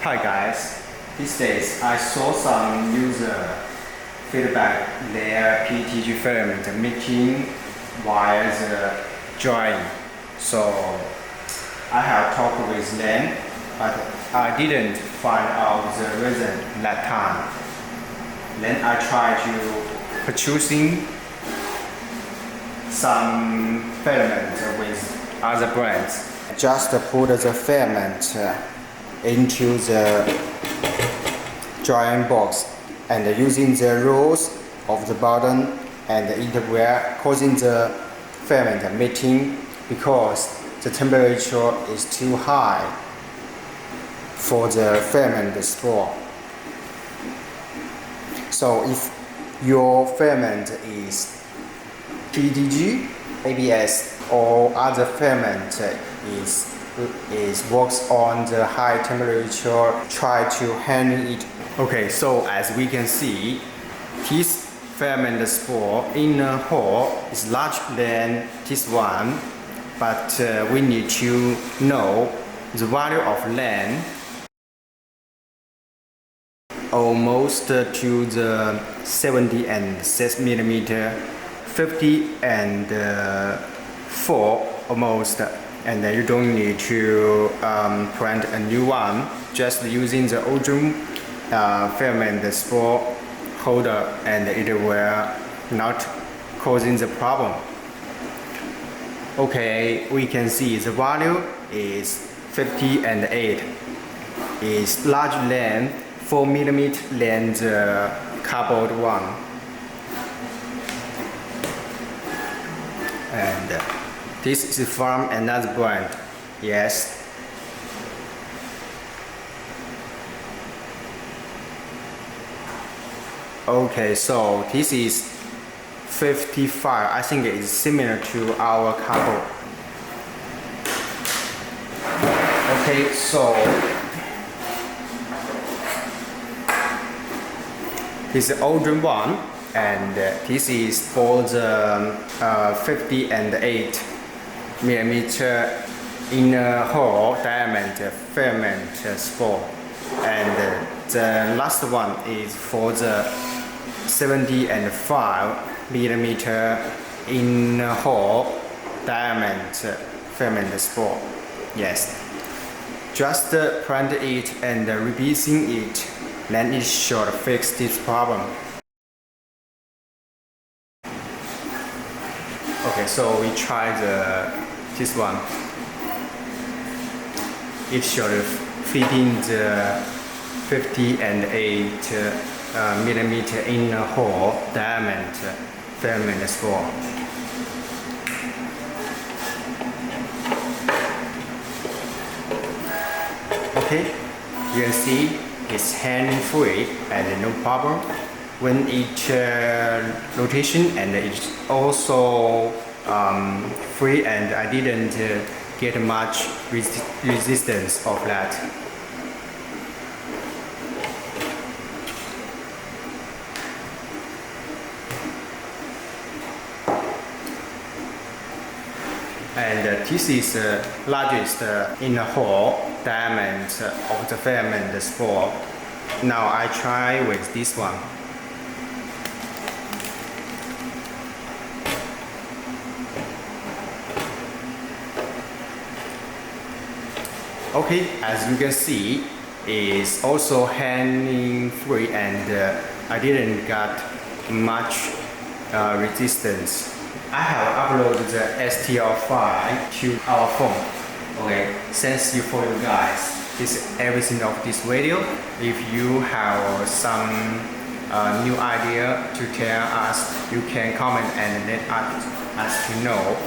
Hi guys, these days I saw some user feedback their PETG filament making while the drying. So I have talked with them, but I didn't find out the reason that time. Then I tried to purchasing some filament with other brands. Just put the filament into the drying box and using the rolls of the bottom and it will causing the filament melting because the temperature is too high for the filament spool. So if your filament is PETG, ABS or other filament is works on the high temperature, try to handle it. Okay, so as we can see, this filament spool inner hole is larger than this one, but we need to know the value of length almost to the 70 and 6 millimeter, 50 and 4 almost. And you don't need to print a new one, just using the original filament spool holder and it will not causing the problem. Okay, we can see the value is 50 and 8 is larger than 4 millimeter than the cardboard one. And this is from another brand. Yes. Okay, so this is 55. I think it is similar to our cardboard. Okay, so this is the older one, and this is for the 50 and 8 millimeter inner hole diameter filament spool, and the last one is for the 70 and 5 millimeter inner hole diameter filament spool. Yes, just print it and repeating it, then it should fix this problem. Okay, so we try this one. It should fit in the 50 and 8 millimeter inner hole diameter filament spool. Okay, you can see it's hand-free and no problem. When each rotation, and it's also free, and I didn't get much resistance of that. And this is the largest inner hole diameter of the filament spool. Now I try with this one. Okay, as you can see, it's also handling free, and I didn't get much resistance. I have uploaded the STL file to our phone. Okay, thanks you for you guys. This is everything of this video. If you have some new idea to tell us, you can comment and let us to know.